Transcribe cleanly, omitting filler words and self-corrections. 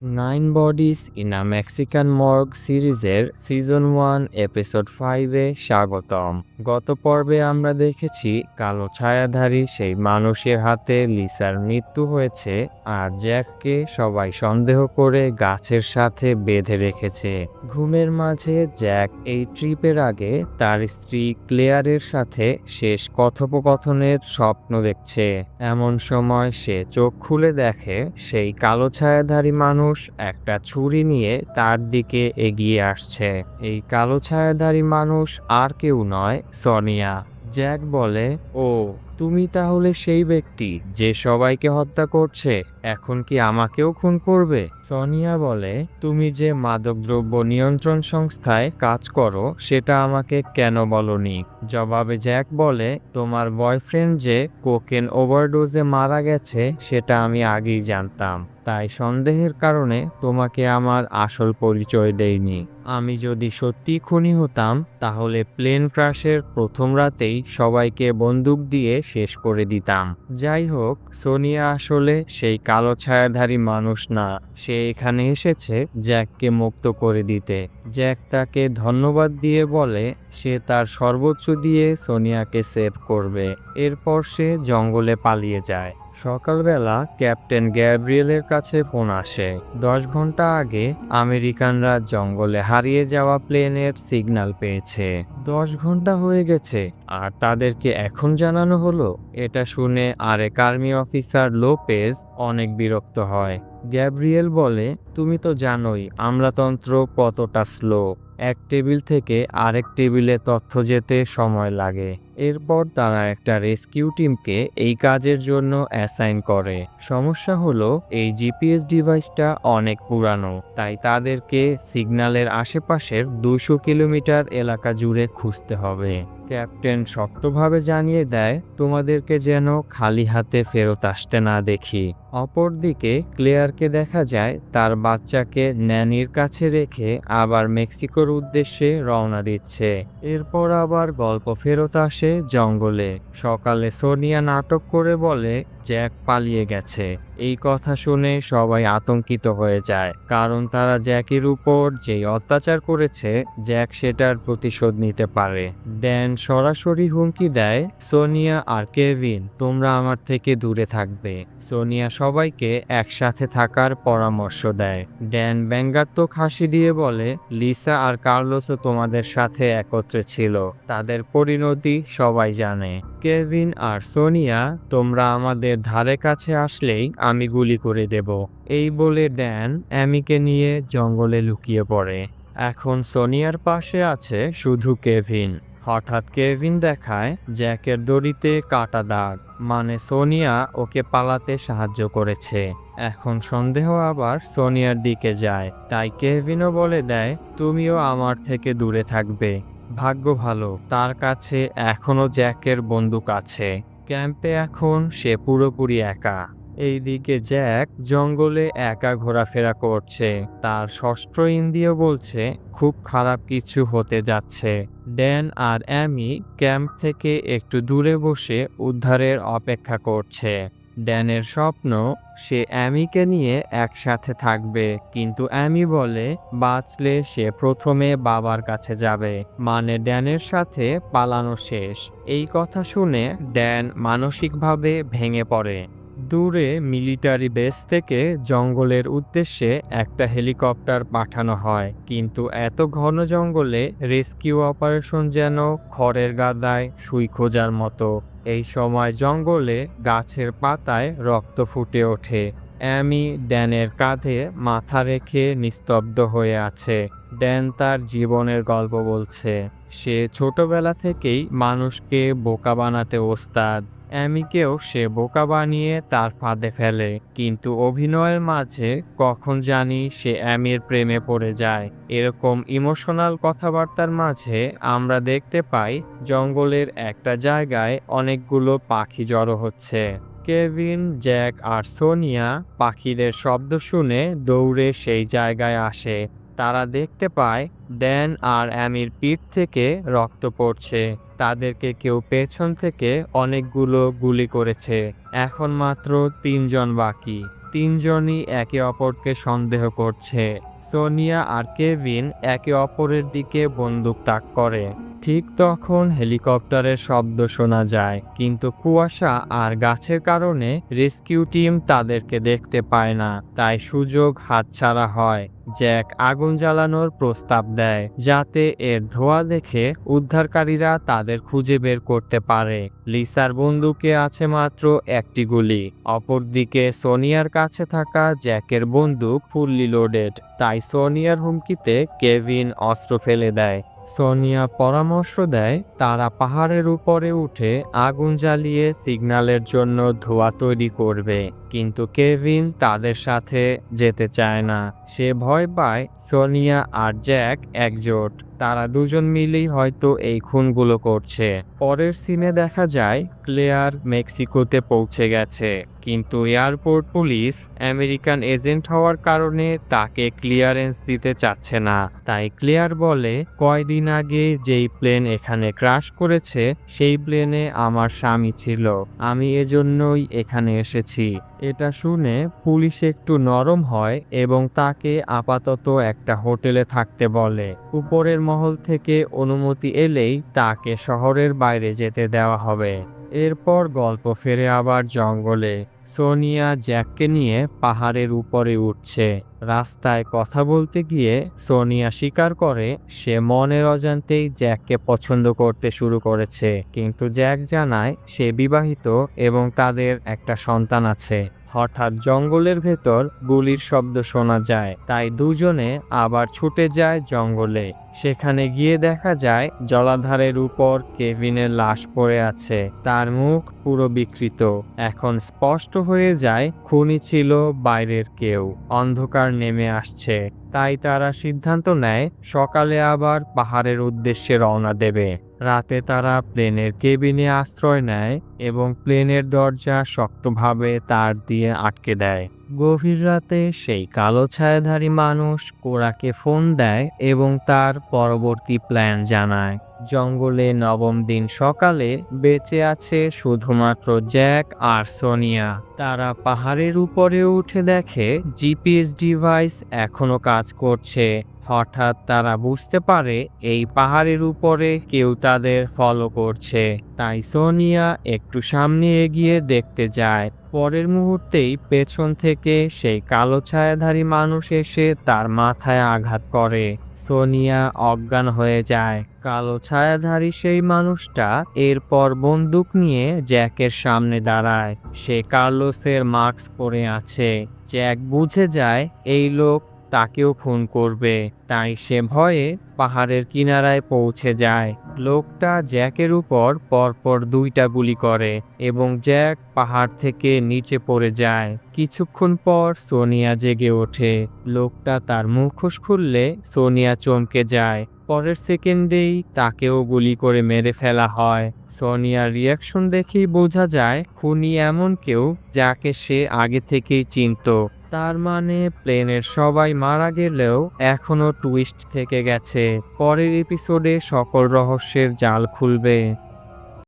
Nine bodies in a Mexican morgue সিরিজের season 1 episode 5-এ স্বাগতম। গত পর্বে আমরা দেখেছি কালো ছায়াধারী সেই মানুষের হাতে লিসার মৃত্যু হয়েছে, আর জ্যাককে সবাই সন্দেহ করে গাছের সাথে বেঁধে রেখেছে। ঘুমের মাঝে জ্যাক এই ট্রিপের আগে তার স্ত্রী ক্লেয়ারের সাথে শেষ কথোপকথনের স্বপ্ন দেখছে। এমন সময় সে চোখ খুলে দেখে সেই কালো ছায়াধারী মানুষ একটা ছুরি নিয়ে তার দিকে এগিয়ে আসছে। এই কালো ছায়াধারী মানুষ আর কেউ নয়, সোনিয়া। জ্যাক বলে, ও তুমি তাহলে সেই ব্যক্তি যে সবাইকে হত্যা করছে, এখন কি আমাকেও খুন করবে? সোনিয়া বলে, তুমি যে মাদকদ্রব্য নিয়ন্ত্রণ সংস্থায় কাজ করো সেটা আমাকে কেন বলনি? জবাবে জ্যাক বলে, তোমার বয়ফ্রেন্ড যে কোকেন ওভারডোজে মারা গেছে সেটা আমি আগেই জানতাম, তাই সন্দেহের কারণে তোমাকে আমার আসল পরিচয় দেইনি। আমি যদি সত্যি খুনি হতাম তাহলে প্লেন ক্র্যাশের প্রথম রাতেই সবাইকে বন্দুক দিয়ে শেষ করে দিতাম। যাই হোক, সোনিয়া আসলে সেই কালো ছায়াধারী মানুষ না। সে এখানে এসেছে জ্যাককে মুক্ত করে দিতে। জ্যাক তাকে ধন্যবাদ দিয়ে বলে সে তার সর্বোচ্চ দিয়ে সোনিয়াকে সেভ করবে। এরপর সে জঙ্গলে পালিয়ে যায়। সকালবেলা ক্যাপ্টেন গ্যাব্রিয়েলের কাছে ফোন আসে। 10 ঘন্টা আগে আমেরিকানরা জঙ্গলে হারিয়ে যাওয়া প্লেনের সিগন্যাল পেয়েছে। 10 ঘন্টা হয়ে গেছে আর তাদেরকে এখন জানানো হলো? এটা শুনে আরেক আর্মি অফিসার লোপেজ অনেক বিরক্ত হয়। গ্যাব্রিয়েল বলে, তুমি তো জানোই আমলাতন্ত্র কতটা স্লো। এক টেবিল থেকে আরেক টেবিলে তথ্য যেতে সময় লাগে। এরপর তারা একটা রেস্কিউ টিমকে এই কাজের জন্য অ্যাসাইন করে। সমস্যা হলো এই জিপিএস ডিভাইসটা অনেক পুরানো, তাই তাদেরকে সিগন্যালের আশেপাশের 200 কিলোমিটার এলাকা জুড়ে খুঁজতে হবে। ক্যাপ্টেন শক্তভাবে জানিয়ে দেয়, তোমাদেরকে যেন খালি হাতে ফেরত আসতে না দেখি। অপরদিকে ক্লেয়ারকে দেখা যায় তার বাচ্চাকে ন্যানির কাছে রেখে আবার মেক্সিকোর উদ্দেশ্যে রওনা দিচ্ছে। এরপর আবার গল্প ফেরত আসে জঙ্গলে। সকালে সোনিয়া নাটক করে বলে জ্যাক পালিয়ে গেছে। এই কথা শুনে সবাই আতঙ্কিত হয়ে যায়, কারণ তারা জ্যাকের উপর যেই অত্যাচার করেছে জ্যাক সেটার প্রতিশোধ নিতে পারে। ড্যান সরাসরি হুমকি দেয়, সোনিয়া আর কেভিন তোমরা আমার থেকে দূরে থাকবে। সোনিয়া সবাইকে একসাথে থাকার পরামর্শ দেয়। ড্যান ব্যঙ্গাত্মক হাসি দিয়ে বলে, লিসা আর কার্লোসও তোমাদের সাথে একত্রে ছিল, তাদের পরিণতি সবাই জানে। কেভিন আর সোনিয়া, তোমরা আমাদের ধারে কাছে আসলেই আমি গুলি করে দেব। এই বলে ড্যান অ্যামিকে নিয়ে জঙ্গলে লুকিয়ে পড়ে। এখন সোনিয়ার পাশে আছে শুধু কেভিন। হঠাৎ কেভিন দেখায় জ্যাকের দড়িতে কাটা দাগ, মানে সোনিয়া ওকে পালাতে সাহায্য করেছে। এখন সন্দেহ আবার সোনিয়ার দিকে যায়, তাই কেভিনও বলে দেয় তুমিও আমার থেকে দূরে থাকবে। ভাগ্য ভালো তার কাছে এখনো জ্যাকের বন্দুক আছে। ক্যাম্পে এখন সে পুরোপুরি একা। এইদিকে জ্যাক জঙ্গলে একা ঘোরাফেরা করছে। তার ষষ্ঠ ইন্দ্রিয় বলছে খুব খারাপ কিছু হতে যাচ্ছে। ড্যান আর অ্যামি ক্যাম্প থেকে একটু দূরে বসে উদ্ধারের অপেক্ষা করছে। ড্যানের স্বপ্ন সে অ্যামিকে নিয়ে একসাথে থাকবে, কিন্তু অ্যামি বলে বাঁচলে সে প্রথমে বাবার কাছে যাবে, মানে ড্যানের সাথে পালানো শেষ। এই কথা শুনে ড্যান মানসিকভাবে ভেঙে পড়ে। দূরে মিলিটারি বেস থেকে জঙ্গলের উদ্দেশ্যে একটা হেলিকপ্টার পাঠানো হয়, কিন্তু এত ঘন জঙ্গলে রেস্কিউ অপারেশন যেন খড়ের গাদায় সুই খোঁজার মতো। এই সময় জঙ্গলে গাছের পাতায় রক্ত ফুটে ওঠে। অ্যামি ড্যানের কাঁধে মাথা রেখে নিস্তব্ধ হয়ে আছে। ড্যান তার জীবনের গল্প বলছে। সে ছোটবেলা থেকেই মানুষকে বোকা বানাতে ওস্তাদ। অ্যামিকেও সে বোকা বানিয়ে তার ফাঁদে ফেলে, কিন্তু অভিনয়ের মাঝে কখন জানি সে অ্যামির প্রেমে পড়ে যায়। এরকম ইমোশনাল কথাবার্তার মাঝে আমরা দেখতে পাই জঙ্গলের একটা জায়গায় অনেকগুলো পাখি জড়ো হচ্ছে। কেভিন, জ্যাক আর সোনিয়া পাখিদের শব্দ শুনে দৌড়ে সেই জায়গায় আসে। তারা দেখতে পায় ড্যান আর অ্যামির পিঠ থেকে রক্ত পড়ছে। তাদেরকে কেউ পেছন থেকে অনেকগুলো গুলি করেছে। এখন মাত্র 3 জন বাকি। তিনজনই একে অপরকে সন্দেহ করছে। সোনিয়া আর কেভিন একে অপরের দিকে বন্দুক তাক করে। ঠিক তখন হেলিকপ্টারের শব্দ শোনা যায়, কিন্তু কুয়াশা আর গাছের কারণে রেস্কিউ টিম তাদেরকে দেখতে পায় না। তাই সুযোগ হাতছাড়া হয়। জ্যাক আগুন জ্বালানোর প্রস্তাব দেয়, যাতে এর ধোঁয়া দেখে উদ্ধারকারীরা তাদের খুঁজে বের করতে পারে। লিসার বন্দুকে আছে মাত্র একটি গুলি, অপরদিকে সোনিয়ার কাছে থাকা জ্যাকের বন্দুক ফুললি লোডেড। তাই সোনিয়ার হুমকিতে কেভিন অস্ত্র ফেলে দেয়। সোনিয়া পরামর্শ দেয় তারা পাহাড়ের উপরে উঠে আগুন জ্বালিয়ে সিগন্যালের জন্য ধোঁয়া তৈরি করবে, কিন্তু কেভিন তাদের সাথে যেতে চায় না। সে ভয় পায় সোনিয়া আর জ্যাক একজোট, তারা দুজন মিলেই হয়তো এই খুনগুলো করছে। পরের সিনে দেখা যায় ক্লেয়ার মেক্সিকোতে পৌঁছে গেছে, কিন্তু এয়ারপোর্ট পুলিশ আমেরিকান এজেন্ট হওয়ার কারণে তাকে ক্লিয়ারেন্স দিতে চাচ্ছে না। তাই ক্লেয়ার বলে, কয়দিন আগে যেই প্লেন এখানে ক্র্যাশ করেছে সেই প্লেনে আমার স্বামী ছিল, আমি এজন্যই এখানে এসেছি। এটা শুনে পুলিশ একটু নরম হয় এবং তাকে আপাতত একটা হোটেলে থাকতে বলে। উপরের মহল থেকে অনুমতি এলেই তাকে শহরের বাইরে যেতে দেওয়া হবে। এরপর গল্প ফেরে আবার জঙ্গলে। সোনিয়া জ্যাককে নিয়ে পাহাড়ের উপরে উঠছে। রাস্তায় কথা বলতে গিয়ে সোনিয়া স্বীকার করে সে মনের অজান্তেই জ্যাককে পছন্দ করতে শুরু করেছে, কিন্তু জ্যাক জানায় সে বিবাহিত এবং তাদের একটা সন্তান আছে। হঠাৎ জঙ্গলের ভেতর গুলির শব্দ শোনা যায়, তাই দুজনে আবার ছুটে যায় জঙ্গলে। সেখানে গিয়ে দেখা যায় জলাধারের উপর কেভিনের লাশ পড়ে আছে, তার মুখ পুরো বিকৃত। এখন স্পষ্ট হয়ে যায় খুনি ছিল বাইরের কেউ। অন্ধকার নেমে আসছে, তাই তারা সিদ্ধান্ত নেয় সকালে আবার পাহাড়ের উদ্দেশ্যে রওনা দেবে। রাতে তারা প্লেনের কেবিনে আশ্রয় নেয় এবং প্লেনের দরজা শক্তভাবে তার দিয়ে আটকে দেয়। গভীর রাতে সেই কালো ছায়াধারী মানুষ কোরাকে ফোন দেয় এবং তার পরবর্তী প্ল্যান জানায়। জঙ্গলে নবম দিন সকালে বেঁচে আছে শুধুমাত্র জ্যাক আর সোনিয়া। তারা পাহাড়ের উপরে উঠে দেখে জিপিএস ডিভাইস এখনো কাজ করছে। হঠাৎ তারা বুঝতে পারে এই পাহাড়ের উপরে কেউ তাদের ফলো করছে, তাই সোনিয়া একটু সামনে এগিয়ে দেখতে যায়। পরের মুহূর্তেই পেছন থেকে সেই কালো ছায়াধারী মানুষ এসে তার মাথায় আঘাত করে। সোনিয়া অজ্ঞান হয়ে যায়। কালো ছায়াধারী সেই মানুষটা এরপর বন্দুক নিয়ে জ্যাকের সামনে দাঁড়ায়। সে কার্লোসের মাস্ক পরে আছে। জ্যাক বুঝে যায় এই লোক তাকেও খুন করবে, তাই সে ভয়ে পাহাড়ের কিনারায় পৌঁছে যায়। লোকটা জ্যাকের উপর পরপর দুইটা গুলি করে এবং জ্যাক পাহাড় থেকে নিচে পড়ে যায়। কিছুক্ষণ পর সোনিয়া জেগে ওঠে। লোকটা তার মুখোশ খুললে সোনিয়া চমকে যায়। পরের সেকেন্ডেই তাকেও গুলি করে মেরে ফেলা হয়। সোনিয়ার রিয়াকশন দেখেই বোঝা যায় খুনি এমন কেউ যাকে সে আগে থেকেই চিনত। তার মানে প্লেনের সবাই মারা গেলেও এখনো টুইস্ট থেকে গেছে। পরের এপিসোডে সকল রহস্যের জাল খুলবে।